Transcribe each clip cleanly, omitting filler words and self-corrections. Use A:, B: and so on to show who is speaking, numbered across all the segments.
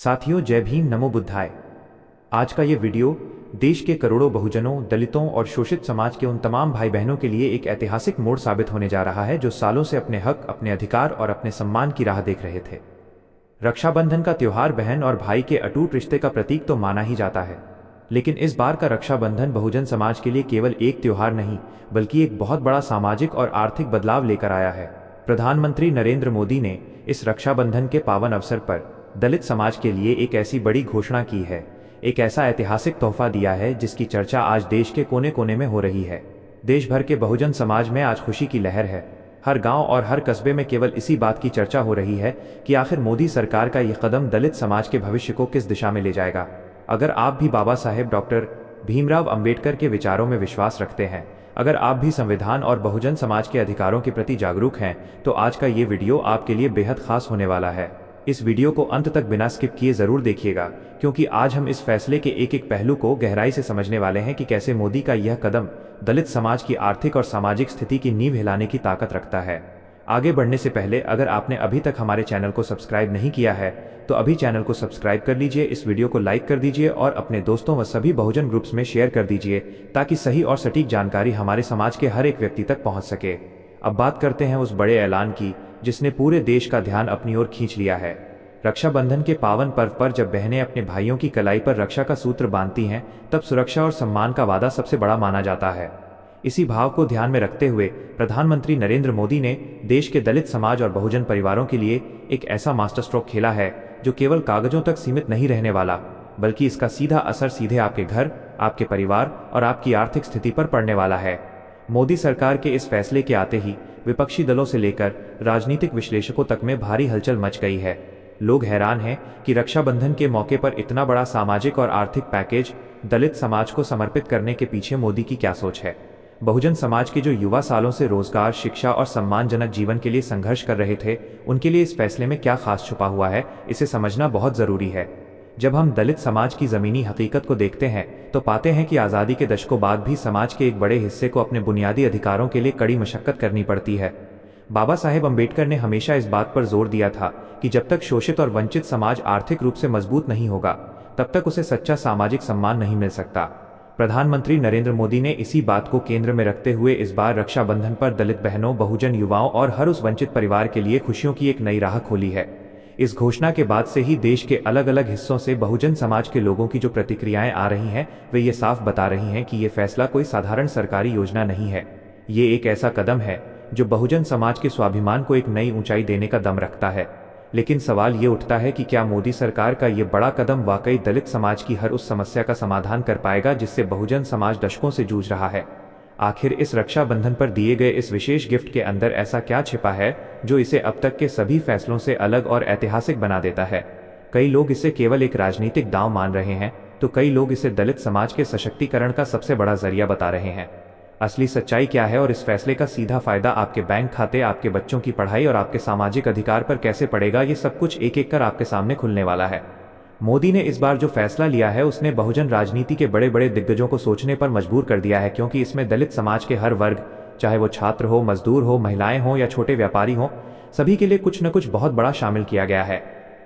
A: साथियों, जय भीम, नमो बुद्धाय। आज का ये वीडियो देश के करोड़ों बहुजनों, दलितों और शोषित समाज के उन तमाम भाई बहनों के लिए एक ऐतिहासिक मोड़ साबित होने जा रहा है जो सालों से अपने हक, अपने अधिकार और अपने सम्मान की राह देख रहे थे। रक्षाबंधन का त्योहार बहन और भाई के अटूट रिश्ते का प्रतीक तो माना ही जाता है, लेकिन इस बार का रक्षाबंधन बहुजन समाज के लिए केवल एक त्योहार नहीं, बल्कि एक बहुत बड़ा सामाजिक और आर्थिक बदलाव लेकर आया है। प्रधानमंत्री नरेंद्र मोदी ने इस रक्षाबंधन के पावन अवसर पर दलित समाज के लिए एक ऐसी बड़ी घोषणा की है, एक ऐसा ऐतिहासिक तोहफा दिया है जिसकी चर्चा आज देश के कोने कोने में हो रही है। देश भर के बहुजन समाज में आज खुशी की लहर है। हर गांव और हर कस्बे में केवल इसी बात की चर्चा हो रही है कि आखिर मोदी सरकार का यह कदम दलित समाज के भविष्य को किस दिशा में ले जाएगा। अगर आप भी बाबा साहेब डॉक्टर भीमराव अंबेडकर के विचारों में विश्वास रखते हैं, अगर आप भी संविधान और बहुजन समाज के अधिकारों के प्रति जागरूक हैं, तो आज का ये वीडियो आपके लिए बेहद खास होने वाला है। इस वीडियो को अंत तक बिना स्किप किए जरूर देखिएगा, क्योंकि आज हम इस फैसले के एक एक पहलू को गहराई से समझने वाले हैं कि कैसे मोदी का यह कदम दलित समाज की आर्थिक और सामाजिक स्थिति की नींव हिलाने की ताकत रखता है। आगे बढ़ने से पहले अगर आपने अभी तक हमारे चैनल को सब्सक्राइब नहीं किया है तो अभी चैनल को सब्सक्राइब कर लीजिए, इस वीडियो को लाइक कर दीजिए और अपने दोस्तों व सभी बहुजन ग्रुप्स में शेयर कर दीजिए, ताकि सही और सटीक जानकारी हमारे समाज के हर एक व्यक्ति तक पहुंच सके। अब बात करते हैं उस बड़े ऐलान की जिसने पूरे देश का ध्यान अपनी ओर खींच लिया है। रक्षाबंधन के पावन पर्व पर जब बहनें अपने भाइयों की कलाई पर रक्षा का सूत्र बांधती हैं, तब सुरक्षा और सम्मान का वादा सबसे बड़ा माना जाता है। इसी भाव को ध्यान में रखते हुए प्रधानमंत्री नरेंद्र मोदी ने देश के दलित समाज और बहुजन परिवारों के लिए एक ऐसा मास्टर स्ट्रोक खेला है जो केवल कागजों तक सीमित नहीं रहने वाला, बल्कि इसका सीधा असर सीधे आपके घर, आपके परिवार और आपकी आर्थिक स्थिति पर पड़ने वाला है। मोदी सरकार के इस फैसले के आते ही विपक्षी दलों से लेकर राजनीतिक विश्लेषकों तक में भारी हलचल मच गई है। लोग हैरान हैं कि रक्षाबंधन के मौके पर इतना बड़ा सामाजिक और आर्थिक पैकेज दलित समाज को समर्पित करने के पीछे मोदी की क्या सोच है। बहुजन समाज के जो युवा सालों से रोजगार, शिक्षा और सम्मानजनक जीवन के लिए संघर्ष कर रहे थे, उनके लिए इस फैसले में क्या खास छुपा हुआ है, इसे समझना बहुत जरूरी है। जब हम दलित समाज की जमीनी हकीकत को देखते हैं तो पाते हैं कि आज़ादी के दशकों बाद भी समाज के एक बड़े हिस्से को अपने बुनियादी अधिकारों के लिए कड़ी मशक्कत करनी पड़ती है। बाबा साहेब अंबेडकर ने हमेशा इस बात पर जोर दिया था कि जब तक शोषित और वंचित समाज आर्थिक रूप से मजबूत नहीं होगा, तब तक उसे सच्चा सामाजिक सम्मान नहीं मिल सकता। प्रधानमंत्री नरेंद्र मोदी ने इसी बात को केंद्र में रखते हुए इस बार रक्षाबंधन पर दलित बहनों, बहुजन युवाओं और हर उस वंचित परिवार के लिए खुशियों की एक नई राह खोली है। इस घोषणा के बाद से ही देश के अलग अलग हिस्सों से बहुजन समाज के लोगों की जो प्रतिक्रियाएं आ रही हैं, वे ये साफ बता रही हैं कि ये फैसला कोई साधारण सरकारी योजना नहीं है। ये एक ऐसा कदम है जो बहुजन समाज के स्वाभिमान को एक नई ऊंचाई देने का दम रखता है। लेकिन सवाल ये उठता है कि क्या मोदी सरकार का ये बड़ा कदम वाकई दलित समाज की हर उस समस्या का समाधान कर पाएगा जिससे बहुजन समाज दशकों से जूझ रहा है। आखिर इस रक्षाबंधन पर दिए गए इस विशेष गिफ्ट के अंदर ऐसा क्या छिपा है जो इसे अब तक के सभी फैसलों से अलग और ऐतिहासिक बना देता है। कई लोग इसे केवल एक राजनीतिक दांव मान रहे हैं, तो कई लोग इसे दलित समाज के सशक्तिकरण का सबसे बड़ा जरिया बता रहे हैं। असली सच्चाई क्या है और इस फैसले का सीधा फायदा आपके बैंक खाते, आपके बच्चों की पढ़ाई और आपके सामाजिक अधिकार पर कैसे पड़ेगा, ये सब कुछ एक एक कर आपके सामने खुलने वाला है। मोदी ने इस बार जो फैसला लिया है उसने बहुजन राजनीति के बड़े बड़े दिग्गजों को सोचने पर मजबूर कर दिया है, क्योंकि इसमें दलित समाज के हर वर्ग, चाहे वो छात्र हो, मजदूर हो, महिलाएं हो या छोटे व्यापारी हो, सभी के लिए कुछ न कुछ बहुत बड़ा शामिल किया गया है।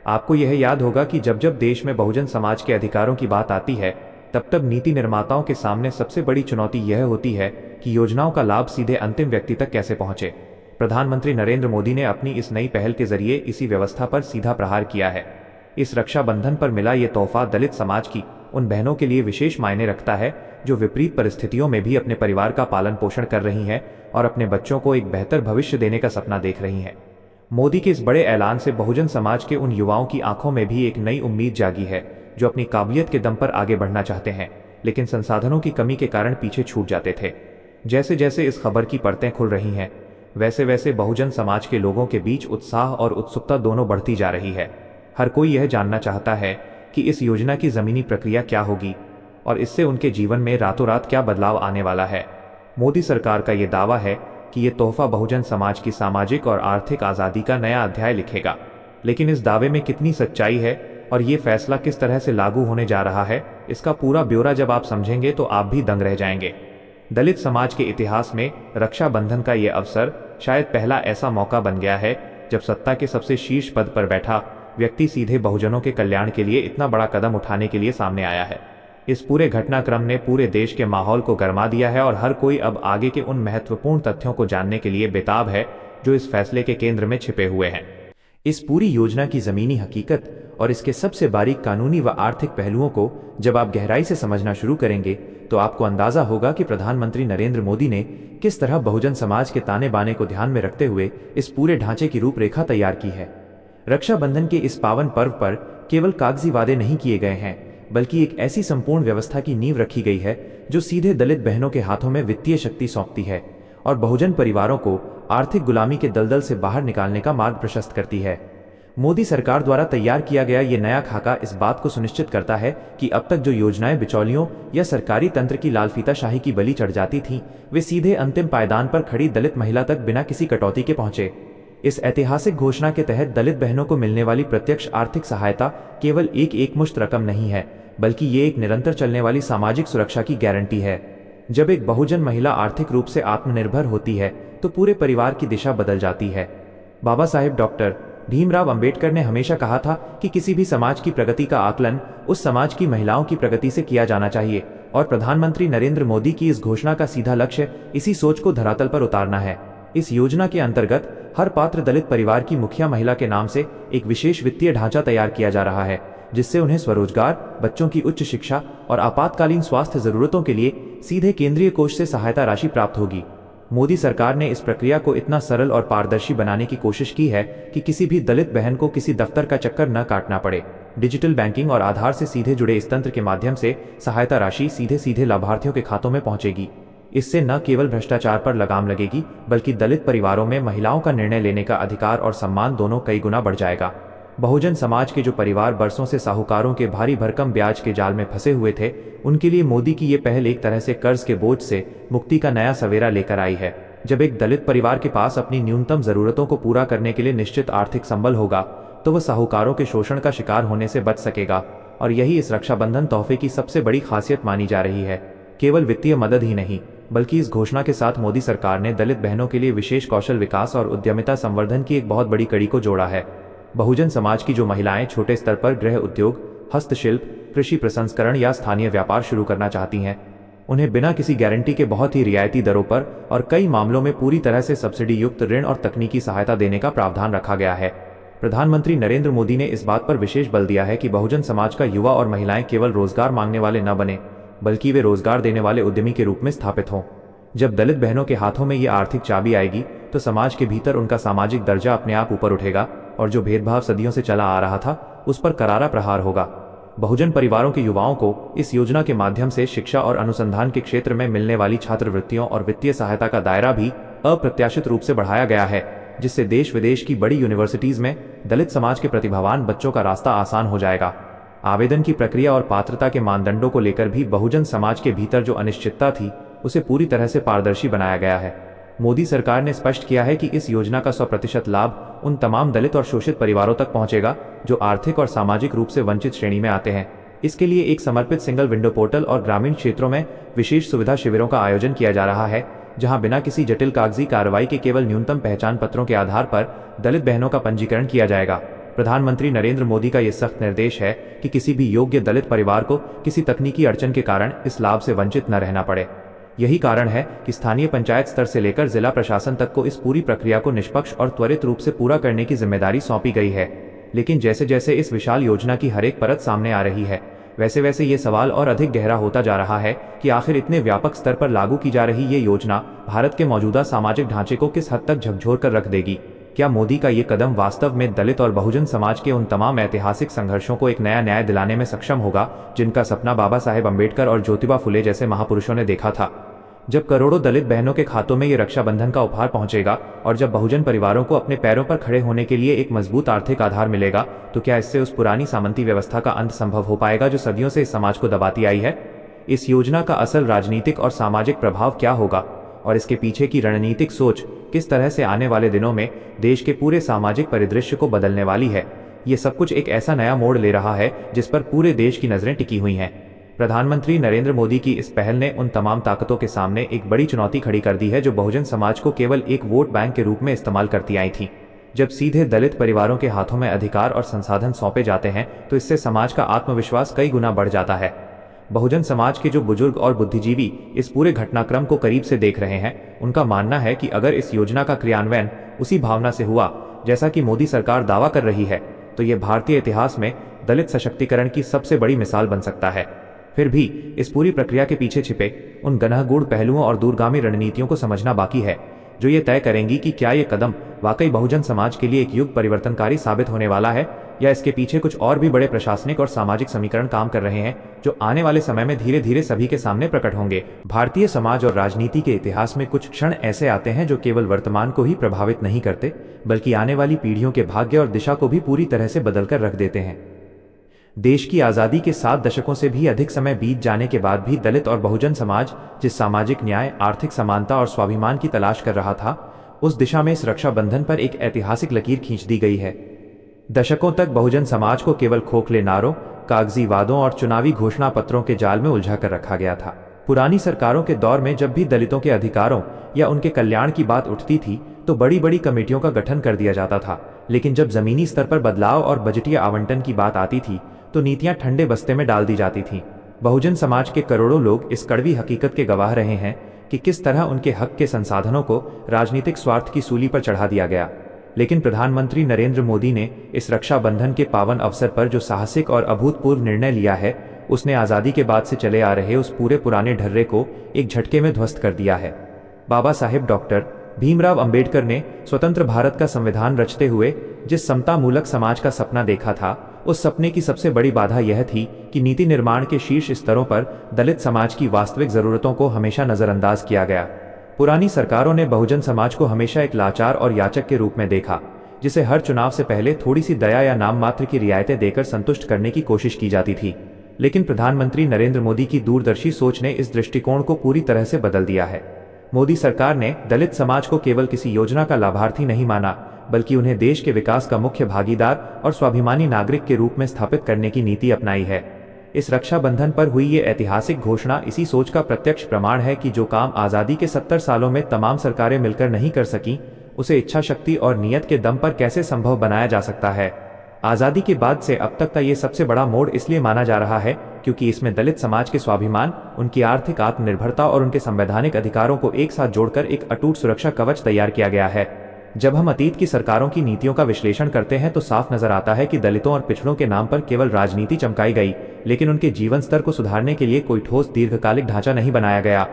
A: आपको यह याद होगा कि जब जब देश में बहुजन समाज के अधिकारों की बात आती है, तब तब नीति निर्माताओं के सामने सबसे बड़ी चुनौती यह होती है कि योजनाओं का लाभ सीधे अंतिम व्यक्ति तक कैसे पहुंचे। प्रधानमंत्री नरेंद्र मोदी ने अपनी इस नई पहल के जरिए इसी व्यवस्था पर सीधा प्रहार किया है। इस रक्षाबंधन पर मिला ये तोहफा दलित समाज की उन बहनों के लिए विशेष मायने रखता है जो विपरीत परिस्थितियों में भी अपने परिवार का पालन पोषण कर रही हैं और अपने बच्चों को एक बेहतर भविष्य देने का सपना देख रही हैं। मोदी के इस बड़े ऐलान से बहुजन समाज के उन युवाओं की आंखों में भी एक नई उम्मीद जागी है जो अपनी काबिलियत के दम पर आगे बढ़ना चाहते हैं, लेकिन संसाधनों की कमी के कारण पीछे छूट जाते थे। जैसे जैसे इस खबर की परतें खुल रही हैं, वैसे वैसे बहुजन समाज के लोगों के बीच उत्साह और उत्सुकता दोनों बढ़ती जा रही है। हर कोई यह जानना चाहता है कि इस योजना की जमीनी प्रक्रिया क्या होगी और इससे उनके जीवन में रातों रात क्या बदलाव आने वाला है। मोदी सरकार का ये दावा है कि ये तोहफा बहुजन समाज की सामाजिक और आर्थिक आज़ादी का नया अध्याय लिखेगा, लेकिन इस दावे में कितनी सच्चाई है और ये फैसला किस तरह से लागू होने जा रहा है, इसका पूरा ब्यौरा जब आप समझेंगे तो आप भी दंग रह जाएंगे। दलित समाज के इतिहास में रक्षाबंधन का ये अवसर शायद पहला ऐसा मौका बन गया है जब सत्ता के सबसे शीर्ष पद पर बैठा व्यक्ति सीधे बहुजनों के कल्याण के लिए इतना बड़ा कदम उठाने के लिए सामने आया है। इस पूरे घटनाक्रम ने पूरे देश के माहौल को गरमा दिया है और हर कोई अब आगे के उन महत्वपूर्ण तथ्यों को जानने के लिए बेताब है जो इस फैसले के केंद्र में छिपे हुए हैं। इस पूरी योजना की जमीनी हकीकत और इसके सबसे बारीक कानूनी व आर्थिक पहलुओं को जब आप गहराई से समझना शुरू करेंगे तो आपको अंदाजा होगा कि प्रधानमंत्री नरेंद्र मोदी ने किस तरह बहुजन समाज के ताने बाने को ध्यान में रखते हुए इस पूरे ढांचे की रूपरेखा तैयार की है। रक्षाबंधन के इस पावन पर्व पर केवल कागजी वादे नहीं किए गए हैं, बल्कि एक ऐसी संपूर्ण व्यवस्था की नींव रखी गई है जो सीधे दलित बहनों के हाथों में वित्तीय शक्ति सौंपती है और बहुजन परिवारों को आर्थिक गुलामी के दलदल से बाहर निकालने का मार्ग प्रशस्त करती है। मोदी सरकार द्वारा तैयार किया गया ये नया खाका इस बात को सुनिश्चित करता है कि अब तक जो योजनाएं बिचौलियों या सरकारी तंत्र की लालफीताशाही की बलि चढ़ जाती थीं, वे सीधे अंतिम पायदान पर खड़ी दलित महिला तक बिना किसी कटौती के पहुंचे। इस ऐतिहासिक घोषणा के तहत दलित बहनों को मिलने वाली प्रत्यक्ष आर्थिक सहायता केवल एक मुश्त रकम नहीं है, बल्कि ये एक निरंतर चलने वाली सामाजिक सुरक्षा की गारंटी है। जब एक बहुजन महिला आर्थिक रूप से आत्मनिर्भर होती है तो पूरे परिवार की दिशा बदल जाती है। बाबा साहेब डॉक्टर भीमराव अंबेडकर ने हमेशा कहा था कि किसी भी समाज की प्रगति का आकलन उस समाज की महिलाओं की प्रगति से किया जाना चाहिए और प्रधानमंत्री नरेंद्र मोदी की इस घोषणा का सीधा लक्ष्य इसी सोच को धरातल पर उतारना है। इस योजना के अंतर्गत हर पात्र दलित परिवार की मुखिया महिला के नाम से एक विशेष वित्तीय ढांचा तैयार किया जा रहा है, जिससे उन्हें स्वरोजगार, बच्चों की उच्च शिक्षा और आपातकालीन स्वास्थ्य जरूरतों के लिए सीधे केंद्रीय कोष से सहायता राशि प्राप्त होगी। मोदी सरकार ने इस प्रक्रिया को इतना सरल और पारदर्शी बनाने की कोशिश की है कि किसी भी दलित बहन को किसी दफ्तर का चक्कर न काटना पड़े। डिजिटल बैंकिंग और आधार से सीधे जुड़े इस तंत्र के माध्यम से सहायता राशि सीधे लाभार्थियों के खातों में पहुंचेगी। इससे न केवल भ्रष्टाचार पर लगाम लगेगी, बल्कि दलित परिवारों में महिलाओं का निर्णय लेने का अधिकार और सम्मान दोनों कई गुना बढ़ जाएगा। बहुजन समाज के जो परिवार बरसों से साहूकारों के भारी भरकम ब्याज के जाल में फंसे हुए थे, उनके लिए मोदी की ये पहल एक तरह से कर्ज के बोझ से मुक्ति का नया सवेरा लेकर आई है। जब एक दलित परिवार के पास अपनी न्यूनतम जरूरतों को पूरा करने के लिए निश्चित आर्थिक संबल होगा, तो वह साहूकारों के शोषण का शिकार होने से बच सकेगा। और यही इस रक्षाबंधन तोहफे की सबसे बड़ी खासियत मानी जा रही है। केवल वित्तीय मदद ही नहीं, बल्कि इस घोषणा के साथ मोदी सरकार ने दलित बहनों के लिए विशेष कौशल विकास और उद्यमिता संवर्धन की एक बहुत बड़ी कड़ी को जोड़ा है। बहुजन समाज की जो महिलाएं छोटे स्तर पर गृह उद्योग, हस्तशिल्प, कृषि प्रसंस्करण या स्थानीय व्यापार शुरू करना चाहती हैं, उन्हें बिना किसी गारंटी के बहुत ही रियायती दरों पर और कई मामलों में पूरी तरह से सब्सिडी युक्त ऋण और तकनीकी सहायता देने का प्रावधान रखा गया है। प्रधानमंत्री नरेंद्र मोदी ने इस बात पर विशेष बल दिया है कि बहुजन समाज का युवा और महिलाएं केवल रोजगार मांगने वाले न बने, बल्कि वे रोजगार देने वाले उद्यमी के रूप में स्थापित हों। जब दलित बहनों के हाथों में ये आर्थिक चाबी आएगी तो समाज के भीतर उनका सामाजिक दर्जा अपने आप ऊपर उठेगा और जो भेदभाव सदियों से चला आ रहा था उस पर करारा प्रहार होगा। बहुजन परिवारों के युवाओं को इस योजना के माध्यम से शिक्षा और अनुसंधान के क्षेत्र में मिलने वाली छात्रवृत्तियों और वित्तीय सहायता का दायरा भी अप्रत्याशित रूप से बढ़ाया गया है, जिससे देश विदेश की बड़ी यूनिवर्सिटीज में दलित समाज के प्रतिभावान बच्चों का रास्ता आसान हो जाएगा। आवेदन की प्रक्रिया और पात्रता के मानदंडों को लेकर भी बहुजन समाज के भीतर जो अनिश्चितता थी उसे पूरी तरह से पारदर्शी बनाया गया है। मोदी सरकार ने स्पष्ट किया है कि इस योजना का 100% लाभ उन तमाम दलित और शोषित परिवारों तक पहुंचेगा जो आर्थिक और सामाजिक रूप से वंचित श्रेणी में आते हैं। इसके लिए एक समर्पित सिंगल विंडो पोर्टल और ग्रामीण क्षेत्रों में विशेष सुविधा शिविरों का आयोजन किया जा रहा है, जहां बिना किसी जटिल कागजी कार्रवाई के केवल न्यूनतम पहचान पत्रों के आधार पर दलित बहनों का पंजीकरण किया जाएगा। प्रधानमंत्री नरेंद्र मोदी का यह सख्त निर्देश है कि किसी भी योग्य दलित परिवार को किसी तकनीकी अड़चन के कारण इस लाभ से वंचित न रहना पड़े। यही कारण है कि स्थानीय पंचायत स्तर से लेकर जिला प्रशासन तक को इस पूरी प्रक्रिया को निष्पक्ष और त्वरित रूप से पूरा करने की जिम्मेदारी सौंपी गई है। लेकिन जैसे जैसे इस विशाल योजना की हर एक परत सामने आ रही है, वैसे वैसे ये सवाल और अधिक गहरा होता जा रहा है कि आखिर इतने व्यापक स्तर पर लागू की जा रही ये योजना भारत के मौजूदा सामाजिक ढांचे को किस हद तक झकझोर कर रख देगी। क्या मोदी का ये कदम वास्तव में दलित और बहुजन समाज के उन तमाम ऐतिहासिक संघर्षों को एक नया न्याय दिलाने में सक्षम होगा जिनका सपना बाबा साहेब अम्बेडकर और ज्योतिबा फुले जैसे महापुरुषों ने देखा था? जब करोड़ों दलित बहनों के खातों में ये रक्षाबंधन का उपहार पहुंचेगा और जब बहुजन परिवारों को अपने पैरों पर खड़े होने के लिए एक मजबूत आर्थिक आधार मिलेगा, तो क्या इससे उस पुरानी सामंती व्यवस्था का अंत संभव हो पाएगा जो सदियों से इस समाज को दबाती आई है? इस योजना का असल राजनीतिक और सामाजिक प्रभाव क्या होगा और इसके पीछे की रणनीतिक सोच किस तरह से आने वाले दिनों में देश के पूरे सामाजिक परिदृश्य को बदलने वाली है, ये सब कुछ एक ऐसा नया मोड़ ले रहा है जिस पर पूरे देश की नजरें टिकी हुई हैं। प्रधानमंत्री नरेंद्र मोदी की इस पहल ने उन तमाम ताकतों के सामने एक बड़ी चुनौती खड़ी कर दी है जो बहुजन समाज को केवल एक वोट बैंक के रूप में इस्तेमाल करती आई थी। जब सीधे दलित परिवारों के हाथों में अधिकार और संसाधन सौंपे जाते हैं तो इससे समाज का आत्मविश्वास कई गुना बढ़ जाता है। बहुजन समाज के जो बुजुर्ग और बुद्धिजीवी इस पूरे घटनाक्रम को करीब से देख रहे हैं, उनका मानना है कि अगर इस योजना का क्रियान्वयन उसी भावना से हुआ जैसा कि मोदी सरकार दावा कर रही है, तो ये भारतीय इतिहास में दलित सशक्तिकरण की सबसे बड़ी मिसाल बन सकता है। फिर भी इस पूरी प्रक्रिया के पीछे छिपे उन गहनगूढ़ पहलुओं और दूरगामी रणनीतियों को समझना बाकी है, जो ये तय करेंगी कि क्या ये कदम वाकई बहुजन समाज के लिए एक युग परिवर्तनकारी साबित होने वाला है, या इसके पीछे कुछ और भी बड़े प्रशासनिक और सामाजिक समीकरण काम कर रहे हैं, जो आने वाले समय में धीरे धीरे सभी के सामने प्रकट होंगे। भारतीय समाज और राजनीति के इतिहास में कुछ क्षण ऐसे आते हैं जो केवल वर्तमान को ही प्रभावित नहीं करते, बल्कि आने वाली पीढ़ियों के भाग्य और दिशा को भी पूरी तरह से बदलकर रख देते हैं। देश की आज़ादी के 7 दशकों से भी अधिक समय बीत जाने के बाद भी दलित और बहुजन समाज जिस सामाजिक न्याय, आर्थिक समानता और स्वाभिमान की तलाश कर रहा था, उस दिशा में इस रक्षाबंधन पर एक ऐतिहासिक लकीर खींच दी गई है। दशकों तक बहुजन समाज को केवल खोखले नारों, कागजी वादों और चुनावी घोषणा पत्रों के जाल में उलझा कर रखा गया था। पुरानी सरकारों के दौर में जब भी दलितों के अधिकारों या उनके कल्याण की बात उठती थी तो बड़ी बड़ी कमेटियों का गठन कर दिया जाता था, लेकिन जब जमीनी स्तर पर बदलाव और बजटीय आवंटन की बात आती थी तो नीतियां ठंडे बस्ते में डाल दी जाती थीं। बहुजन समाज के करोड़ों लोग इस कड़वी हकीकत के गवाह रहे हैं कि किस तरह उनके हक के संसाधनों को राजनीतिक स्वार्थ की सूली पर चढ़ा दिया गया। लेकिन प्रधानमंत्री नरेंद्र मोदी ने इस रक्षाबंधन के पावन अवसर पर जो साहसिक और अभूतपूर्व निर्णय लिया है, उसने आज़ादी के बाद से चले आ रहे उस पूरे पुराने ढर्रे को एक झटके में ध्वस्त कर दिया है। बाबा साहेब डॉक्टर भीमराव अंबेडकर ने स्वतंत्र भारत का संविधान रचते हुए जिस समता मूलक समाज का सपना देखा था, उस सपने की सबसे बड़ी बाधा यह थी कि नीति निर्माण के शीर्ष स्तरों पर दलित समाज की वास्तविक जरूरतों को हमेशा नजरअंदाज किया गया। पुरानी सरकारों ने बहुजन समाज को हमेशा एक लाचार और याचक के रूप में देखा, जिसे हर चुनाव से पहले थोड़ी सी दया या नाम मात्र की रियायतें देकर संतुष्ट करने की कोशिश की जाती थी। लेकिन प्रधानमंत्री नरेंद्र मोदी की दूरदर्शी सोच ने इस दृष्टिकोण को पूरी तरह से बदल दिया है। मोदी सरकार ने दलित समाज को केवल किसी योजना का लाभार्थी नहीं माना, बल्कि उन्हें देश के विकास का मुख्य भागीदार और स्वाभिमानी नागरिक के रूप में स्थापित करने की नीति अपनाई है। इस रक्षाबंधन पर हुई ये ऐतिहासिक घोषणा इसी सोच का प्रत्यक्ष प्रमाण है कि जो काम आज़ादी के 70 सालों में तमाम सरकारें मिलकर नहीं कर सकीं, उसे इच्छा शक्ति और नियत के दम पर कैसे संभव बनाया जा सकता है। आज़ादी के बाद से अब तक का ये सबसे बड़ा मोड़ इसलिए माना जा रहा है क्योंकि इसमें दलित समाज के स्वाभिमान, उनकी आर्थिक आत्मनिर्भरता और उनके संवैधानिक अधिकारों को एक साथ जोड़कर एक अटूट सुरक्षा कवच तैयार किया गया है। जब हम अतीत की सरकारों की नीतियों का विश्लेषण करते हैं तो साफ नजर आता है कि दलितों और पिछड़ों के नाम पर केवल राजनीति चमकाई गई, लेकिन उनके जीवन स्तर को सुधारने के लिए कोई ठोस दीर्घकालिक ढांचा नहीं बनाया गया।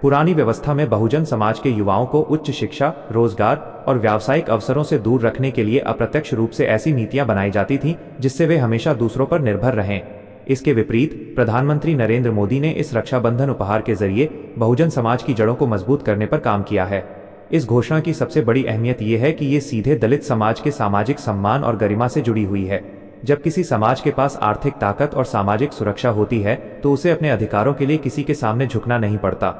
A: पुरानी व्यवस्था में बहुजन समाज के युवाओं को उच्च शिक्षा, रोजगार और व्यावसायिक अवसरों से दूर रखने के लिए अप्रत्यक्ष रूप से ऐसी नीतियां बनाई जाती थीं जिससे वे हमेशा दूसरों पर निर्भर रहें। इसके विपरीत प्रधानमंत्री नरेंद्र मोदी ने इस रक्षाबंधन उपहार के जरिए बहुजन समाज की जड़ों को मजबूत करने पर काम किया है। इस घोषणा की सबसे बड़ी अहमियत ये है कि ये सीधे दलित समाज के सामाजिक सम्मान और गरिमा से जुड़ी हुई है। जब किसी समाज के पास आर्थिक ताकत और सामाजिक सुरक्षा होती है तो उसे अपने अधिकारों के लिए किसी के सामने झुकना नहीं पड़ता।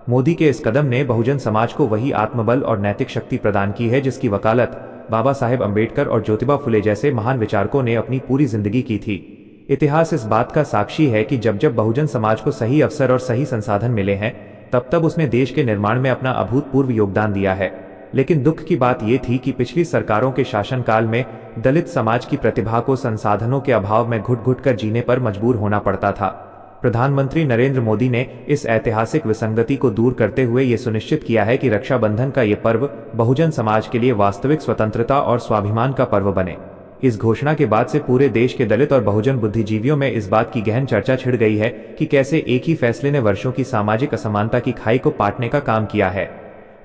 A: मोदी के इस कदम ने बहुजन समाज को वही आत्मबल और नैतिक शक्ति प्रदान की है जिसकी वकालत बाबा साहेब अम्बेडकर और ज्योतिबा फुले जैसे महान विचारकों ने अपनी पूरी जिंदगी की थी। इतिहास इस बात का साक्षी है कि जब जब बहुजन समाज को सही अवसर और सही संसाधन मिले हैं, तब तब उसने देश के निर्माण में अपना अभूतपूर्व योगदान दिया है। लेकिन दुख की बात यह थी कि पिछली सरकारों के शासनकाल में दलित समाज की प्रतिभा को संसाधनों के अभाव में घुट घुट कर जीने पर मजबूर होना पड़ता था। प्रधानमंत्री नरेंद्र मोदी ने इस ऐतिहासिक विसंगति को दूर करते हुए ये सुनिश्चित किया है कि रक्षाबंधन का ये पर्व बहुजन समाज के लिए वास्तविक स्वतंत्रता और स्वाभिमान का पर्व बने। इस घोषणा के बाद से पूरे देश के दलित और बहुजन बुद्धिजीवियों में इस बात की गहन चर्चा छिड़ गई है कि कैसे एक ही फैसले ने वर्षों की सामाजिक असमानता की खाई को पाटने का काम किया है।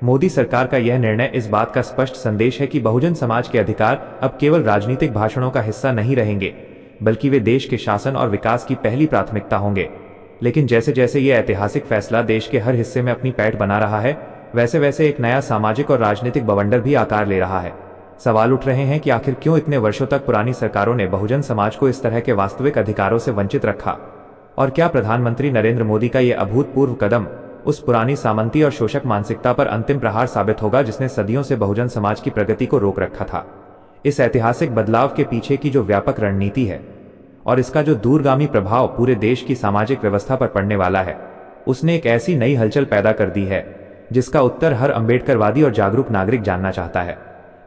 A: मोदी सरकार का यह निर्णय इस बात का स्पष्ट संदेश है कि बहुजन समाज के अधिकार अब केवल राजनीतिक भाषणों का हिस्सा नहीं रहेंगे, बल्कि वे देश के शासन और विकास की पहली प्राथमिकता होंगे। लेकिन जैसे जैसे ये ऐतिहासिक फैसला देश के हर हिस्से में अपनी पैठ बना रहा है, वैसे वैसे एक नया सामाजिक और राजनीतिक बवंडर भी आकार ले रहा है। सवाल उठ रहे हैं कि आखिर क्यों इतने वर्षों तक पुरानी सरकारों ने बहुजन समाज को इस तरह के वास्तविक अधिकारों से वंचित रखा, और क्या प्रधानमंत्री नरेंद्र मोदी का ये अभूतपूर्व कदम उस पुरानी सामंती और शोषक मानसिकता पर अंतिम प्रहार साबित होगा जिसने सदियों से बहुजन समाज की प्रगति को रोक रखा था। इस ऐतिहासिक बदलाव के पीछे की जो व्यापक रणनीति है और इसका जो दूरगामी प्रभाव पूरे देश की सामाजिक व्यवस्था पर पड़ने वाला है, उसने एक ऐसी नई हलचल पैदा कर दी है जिसका उत्तर हर अम्बेडकरवादी और जागरूक नागरिक जानना चाहता है।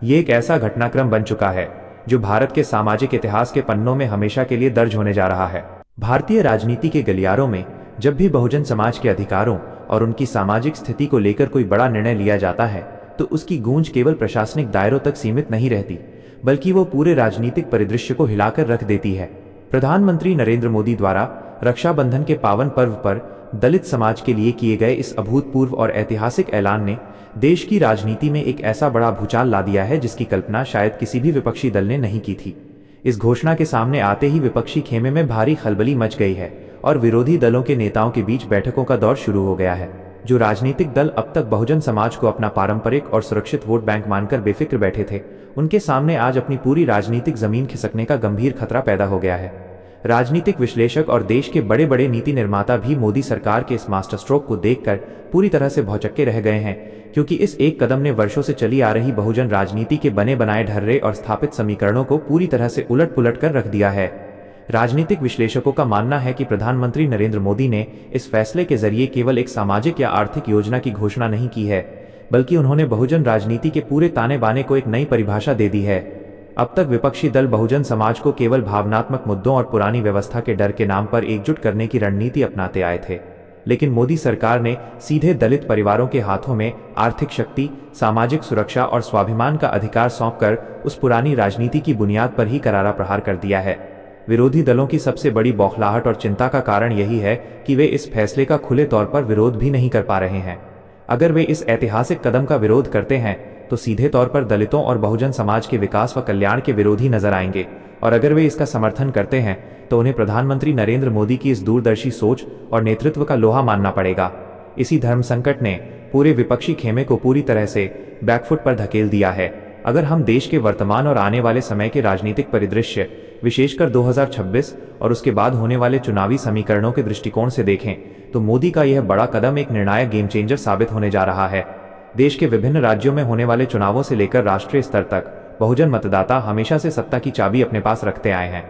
A: ये एक ऐसा घटनाक्रम बन चुका है जो भारत के सामाजिक इतिहास के पन्नों में हमेशा के लिए दर्ज होने जा रहा है। भारतीय राजनीति के गलियारों में जब भी बहुजन समाज के अधिकारों और उनकी सामाजिक स्थिति को लेकर कोई बड़ा निर्णय लिया जाता है तो उसकी गूंज केवल प्रशासनिक दायरों तक सीमित नहीं रहती, बल्कि वो पूरे राजनीतिक परिदृश्य को हिलाकर रख देती है। प्रधानमंत्री नरेंद्र मोदी द्वारा रक्षाबंधन के पावन पर्व पर दलित समाज के लिए किए गए इस अभूतपूर्व और ऐतिहासिक ऐलान ने देश की राजनीति में एक ऐसा बड़ा भूचाल ला दिया है जिसकी कल्पना शायद किसी भी विपक्षी दल ने नहीं की थी। इस घोषणा के सामने आते ही विपक्षी खेमे में भारी खलबली मच गई है और विरोधी दलों के नेताओं के बीच बैठकों का दौर शुरू हो गया है। जो राजनीतिक दल अब तक बहुजन समाज को अपना पारंपरिक और सुरक्षित वोट बैंक मानकर बेफिक्र बैठे थे, उनके सामने आज अपनी पूरी राजनीतिक जमीन खिसकने का गंभीर खतरा पैदा हो गया है। राजनीतिक विश्लेषक और देश के बड़े बड़े नीति निर्माता भी मोदी सरकार के इस मास्टर स्ट्रोक को देखकर पूरी तरह से भौचक्के रह गए हैं, क्योंकि इस एक कदम ने वर्षों से चली आ रही बहुजन राजनीति के बने बनाए ढर्रे और स्थापित समीकरणों को पूरी तरह से उलट पुलट कर रख दिया है। राजनीतिक विश्लेषकों का मानना है कि प्रधानमंत्री नरेंद्र मोदी ने इस फैसले के जरिए केवल एक सामाजिक या आर्थिक योजना की घोषणा नहीं की है, बल्कि उन्होंने बहुजन राजनीति के पूरे ताने बाने को एक नई परिभाषा दे दी है। अब तक विपक्षी दल बहुजन समाज को केवल भावनात्मक मुद्दों और पुरानी व्यवस्था के डर के नाम पर एकजुट करने की रणनीति अपनाते आए थे, लेकिन मोदी सरकार ने सीधे दलित परिवारों के हाथों में आर्थिक शक्ति, सामाजिक सुरक्षा और स्वाभिमान का अधिकार सौंपकर उस पुरानी राजनीति की बुनियाद पर ही करारा प्रहार कर दिया है। विरोधी दलों की सबसे बड़ी बौखलाहट और चिंता का कारण यही है कि वे इस फैसले का खुले तौर पर विरोध भी नहीं कर पा रहे हैं। अगर वे इस ऐतिहासिक कदम का विरोध करते हैं तो सीधे तौर पर दलितों और बहुजन समाज के विकास व कल्याण के विरोधी नजर आएंगे, और अगर वे इसका समर्थन करते हैं तो उन्हें प्रधानमंत्री नरेंद्र मोदी की इस दूरदर्शी सोच और नेतृत्व का लोहा मानना पड़ेगा। इसी धर्म संकट ने पूरे विपक्षी खेमे को पूरी तरह से बैकफुट पर धकेल दिया है। अगर हम देश के वर्तमान और आने वाले समय के राजनीतिक परिदृश्य, विशेषकर 2026 और उसके बाद होने वाले चुनावी समीकरणों के दृष्टिकोण से देखें तो मोदी का यह बड़ा कदम एक निर्णायक गेम चेंजर साबित होने जा रहा है। देश के विभिन्न राज्यों में होने वाले चुनावों से लेकर राष्ट्रीय स्तर तक बहुजन मतदाता हमेशा से सत्ता की चाबी अपने पास रखते आए हैं।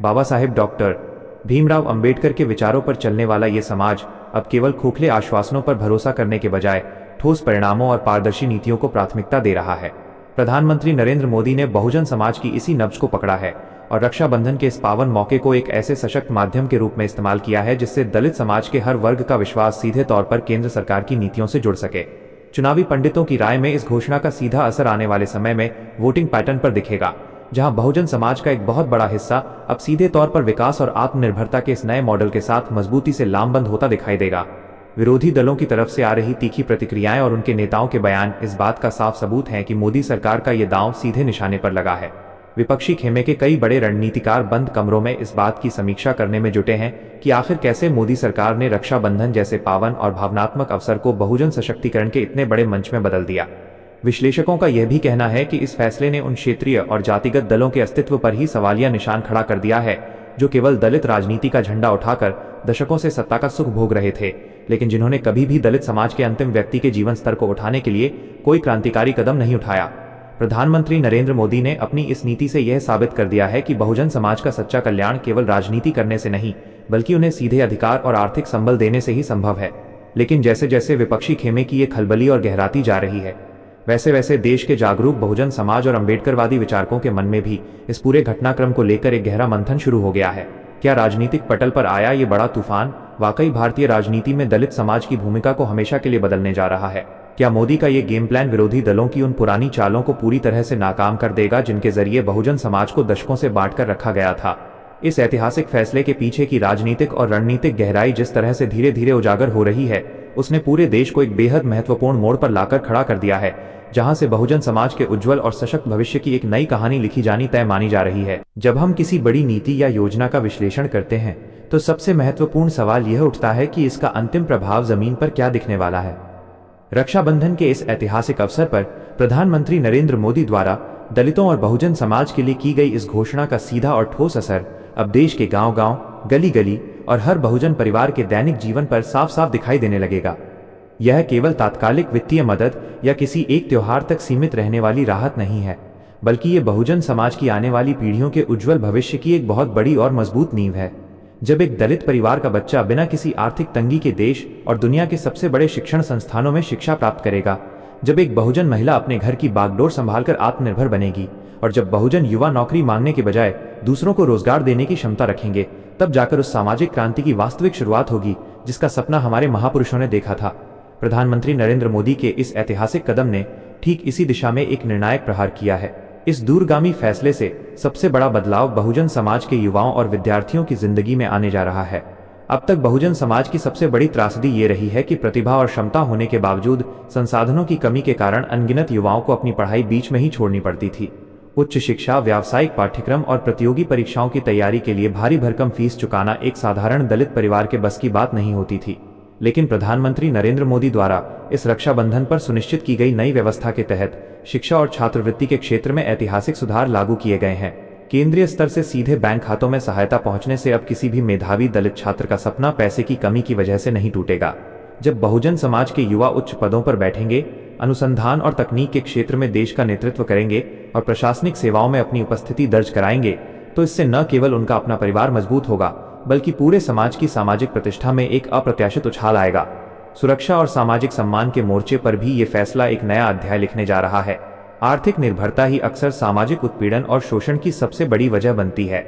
A: बाबा साहेब डॉक्टर भीमराव अंबेडकर के विचारों पर चलने वाला ये समाज अब केवल खोखले आश्वासनों पर भरोसा करने के बजाय ठोस परिणामों और पारदर्शी नीतियों को प्राथमिकता दे रहा है। प्रधानमंत्री नरेंद्र मोदी ने बहुजन समाज की इसी नब्ज को पकड़ा है और रक्षाबंधन के इस पावन मौके को एक ऐसे सशक्त माध्यम के रूप में इस्तेमाल किया है जिससे दलित समाज के हर वर्ग का विश्वास सीधे तौर पर केंद्र सरकार की नीतियों से जुड़ सके। चुनावी पंडितों की राय में इस घोषणा का सीधा असर आने वाले समय में वोटिंग पैटर्न पर दिखेगा, जहां बहुजन समाज का एक बहुत बड़ा हिस्सा अब सीधे तौर पर विकास और आत्मनिर्भरता के इस नए मॉडल के साथ मजबूती से लामबंद होता दिखाई देगा। विरोधी दलों की तरफ से आ रही तीखी प्रतिक्रियाएं और उनके नेताओं के बयान इस बात का साफ सबूत हैं कि मोदी सरकार का ये दांव सीधे निशाने पर लगा है। विपक्षी खेमे के कई बड़े रणनीतिकार बंद कमरों में इस बात की समीक्षा करने में जुटे हैं कि आखिर कैसे मोदी सरकार ने रक्षाबंधन जैसे पावन और भावनात्मक अवसर को बहुजन सशक्तिकरण के इतने बड़े मंच में बदल दिया। विश्लेषकों का यह भी कहना है कि इस फैसले ने उन क्षेत्रीय और जातिगत दलों के अस्तित्व पर ही सवालिया निशान खड़ा कर दिया है जो केवल दलित राजनीति का झंडा उठाकर दशकों से सत्ता का सुख भोग रहे थे, लेकिन जिन्होंने कभी भी दलित समाज के अंतिम व्यक्ति के जीवन स्तर को उठाने के लिए कोई क्रांतिकारी कदम नहीं उठाया। प्रधानमंत्री नरेंद्र मोदी ने अपनी इस नीति से यह साबित कर दिया है कि बहुजन समाज का सच्चा कल्याण केवल राजनीति करने से नहीं, बल्कि उन्हें सीधे अधिकार और आर्थिक संबल देने से ही संभव है। लेकिन जैसे जैसे विपक्षी खेमे की ये खलबली और गहराती जा रही है, वैसे वैसे देश के जागरूक बहुजन समाज और अम्बेडकरवादी विचारकों के मन में भी इस पूरे घटनाक्रम को लेकर एक गहरा मंथन शुरू हो गया है। क्या राजनीतिक पटल पर आया ये बड़ा तूफान वाकई भारतीय राजनीति में दलित समाज की भूमिका को हमेशा के लिए बदलने जा रहा है? क्या मोदी का ये गेम प्लान विरोधी दलों की उन पुरानी चालों को पूरी तरह से नाकाम कर देगा जिनके जरिए बहुजन समाज को दशकों से बांटकर रखा गया था? इस ऐतिहासिक फैसले के पीछे की राजनीतिक और रणनीतिक गहराई जिस तरह से धीरे धीरे उजागर हो रही है, उसने पूरे देश को एक बेहद महत्वपूर्ण मोड़ पर लाकर खड़ा कर दिया है, जहां से बहुजन समाज के उज्जवल और सशक्त भविष्य की एक नई कहानी लिखी जानी तय मानी जा रही है। जब हम किसी बड़ी नीति या योजना का विश्लेषण करते हैं तो सबसे महत्वपूर्ण सवाल यह उठता है कि इसका अंतिम प्रभाव जमीन पर क्या दिखने वाला है। रक्षाबंधन के इस ऐतिहासिक अवसर पर प्रधानमंत्री नरेंद्र मोदी द्वारा दलितों और बहुजन समाज के लिए की गई इस घोषणा का सीधा और ठोस असर अब देश के गांव-गांव, गली-गली और हर बहुजन परिवार के दैनिक जीवन पर साफ साफ दिखाई देने लगेगा। यह केवल तात्कालिक वित्तीय मदद या किसी एक त्योहार तक सीमित रहने वाली राहत नहीं है, बल्कि ये बहुजन समाज की आने वाली पीढ़ियों के उज्जवल भविष्य की एक बहुत बड़ी और मजबूत नींव है। जब एक दलित परिवार का बच्चा बिना किसी आर्थिक तंगी के देश और दुनिया के सबसे बड़े शिक्षण संस्थानों में शिक्षा प्राप्त करेगा, जब एक बहुजन महिला अपने घर की बागडोर संभालकर आत्मनिर्भर बनेगी और जब बहुजन युवा नौकरी मांगने के बजाय दूसरों को रोजगार देने की क्षमता रखेंगे, तब जाकर उस सामाजिक क्रांति की वास्तविक शुरुआत होगी जिसका सपना हमारे महापुरुषों ने देखा था। प्रधानमंत्री नरेंद्र मोदी के इस ऐतिहासिक कदम ने ठीक इसी दिशा में एक निर्णायक प्रहार किया है। इस दूरगामी फैसले से सबसे बड़ा बदलाव बहुजन समाज के युवाओं और विद्यार्थियों की जिंदगी में आने जा रहा है। अब तक बहुजन समाज की सबसे बड़ी त्रासदी ये रही है कि प्रतिभा और क्षमता होने के बावजूद संसाधनों की कमी के कारण अनगिनत युवाओं को अपनी पढ़ाई बीच में ही छोड़नी पड़ती थी। उच्च शिक्षा, व्यावसायिक पाठ्यक्रम और प्रतियोगी परीक्षाओं की तैयारी के लिए भारी भरकम फीस चुकाना एक साधारण दलित परिवार के बस की बात नहीं होती थी। लेकिन प्रधानमंत्री नरेंद्र मोदी द्वारा इस रक्षाबंधन पर सुनिश्चित की गई नई व्यवस्था के तहत शिक्षा और छात्रवृत्ति के क्षेत्र में ऐतिहासिक सुधार लागू किए गए हैं। केंद्रीय स्तर से सीधे बैंक खातों में सहायता पहुंचने से अब किसी भी मेधावी दलित छात्र का सपना पैसे की कमी की वजह से नहीं टूटेगा। जब बहुजन समाज के युवा उच्च पदों पर बैठेंगे, अनुसंधान और तकनीक के क्षेत्र में देश का नेतृत्व करेंगे और प्रशासनिक सेवाओं में अपनी उपस्थिति दर्ज कराएंगे, तो इससे न केवल उनका अपना परिवार मजबूत होगा, बल्कि पूरे समाज की सामाजिक प्रतिष्ठा में एक अप्रत्याशित उछाल आएगा। सुरक्षा और सामाजिक सम्मान के मोर्चे पर भी ये फैसला एक नया अध्याय लिखने जा रहा है। आर्थिक निर्भरता ही अक्सर सामाजिक उत्पीड़न और शोषण की सबसे बड़ी वजह बनती है।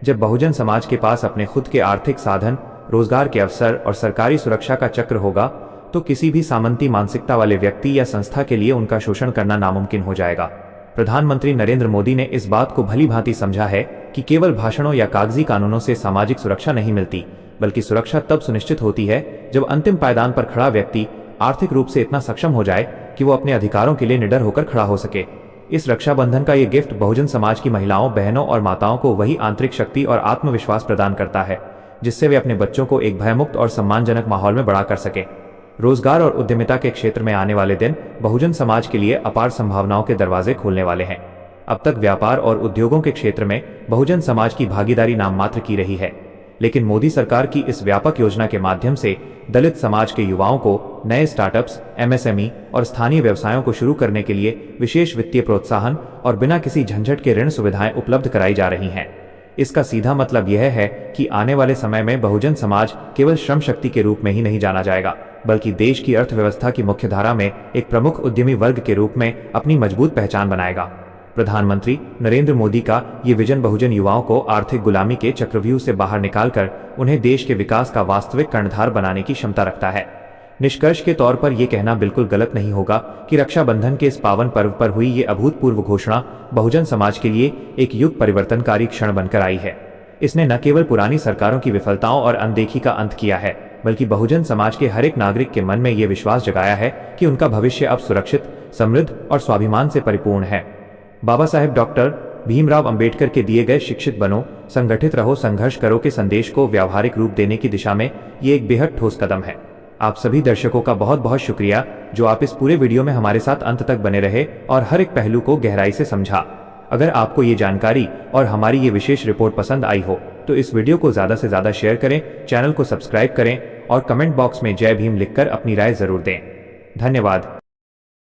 A: जब बहुजन समाज के पास अपने खुद के आर्थिक साधन, रोजगार के अवसर और सरकारी सुरक्षा का चक्र होगा, तो किसी भी सामंती मानसिकता वाले व्यक्ति या संस्था के लिए उनका शोषण करना नामुमकिन हो जाएगा। प्रधानमंत्री नरेंद्र मोदी ने इस बात को भली भांति समझा है कि केवल भाषणों या कागजी कानूनों से सामाजिक सुरक्षा नहीं मिलती, बल्कि सुरक्षा तब सुनिश्चित होती है जब अंतिम पायदान पर खड़ा व्यक्ति आर्थिक रूप से इतना सक्षम हो जाए कि वो अपने अधिकारों के लिए निडर होकर खड़ा हो सके। इस रक्षाबंधन का ये गिफ्ट बहुजन समाज की महिलाओं, बहनों और माताओं को वही आंतरिक शक्ति और आत्मविश्वास प्रदान करता है जिससे वे अपने बच्चों को एक भयमुक्त और सम्मानजनक माहौल में बड़ा कर सके। रोजगार और उद्यमिता के क्षेत्र में आने वाले दिन बहुजन समाज के लिए अपार संभावनाओं के दरवाजे खोलने वाले हैं। अब तक व्यापार और उद्योगों के क्षेत्र में बहुजन समाज की भागीदारी नाम मात्र की रही है, लेकिन मोदी सरकार की इस व्यापक योजना के माध्यम से दलित समाज के युवाओं को नए स्टार्टअप्स, एमएसएमई और स्थानीय व्यवसायों को शुरू करने के लिए विशेष वित्तीय प्रोत्साहन और बिना किसी झंझट के ऋण सुविधाएं उपलब्ध कराई जा रही हैं। इसका सीधा मतलब यह है कि आने वाले समय में बहुजन समाज केवल श्रम शक्ति के रूप में ही नहीं जाना जाएगा, बल्कि देश की अर्थव्यवस्था की मुख्यधारा में एक प्रमुख उद्यमी वर्ग के रूप में अपनी मजबूत पहचान बनाएगा। प्रधानमंत्री नरेंद्र मोदी का ये विजन बहुजन युवाओं को आर्थिक गुलामी के चक्रव्यूह से बाहर निकालकर उन्हें देश के विकास का वास्तविक कर्णधार बनाने की क्षमता रखता है। निष्कर्ष के तौर पर यह कहना बिल्कुल गलत नहीं होगा कि रक्षाबंधन के इस पावन पर्व पर हुई ये अभूतपूर्व घोषणा बहुजन समाज के लिए एक युग परिवर्तनकारी क्षण बनकर आई है। इसने न केवल पुरानी सरकारों की विफलताओं और अनदेखी का अंत किया है, बल्कि बहुजन समाज के हर एक नागरिक के मन में ये विश्वास जगाया है कि उनका भविष्य अब सुरक्षित, समृद्ध और स्वाभिमान से परिपूर्ण है। बाबा साहेब डॉक्टर भीमराव अंबेडकर के दिए गए शिक्षित बनो, संगठित रहो, संघर्ष करो के संदेश को व्यावहारिक रूप देने की दिशा में ये एक बेहद ठोस कदम है। आप सभी दर्शकों का बहुत बहुत शुक्रिया जो आप इस पूरे वीडियो में हमारे साथ अंत तक बने रहे और हर एक पहलू को गहराई से समझा। अगर आपको ये जानकारी और हमारी ये विशेष रिपोर्ट पसंद आई हो तो इस वीडियो को ज़्यादा से ज़्यादा शेयर करें, चैनल को सब्सक्राइब करें और कमेंट बॉक्स में जय भीम लिखकर अपनी राय ज़रूर दें। धन्यवाद।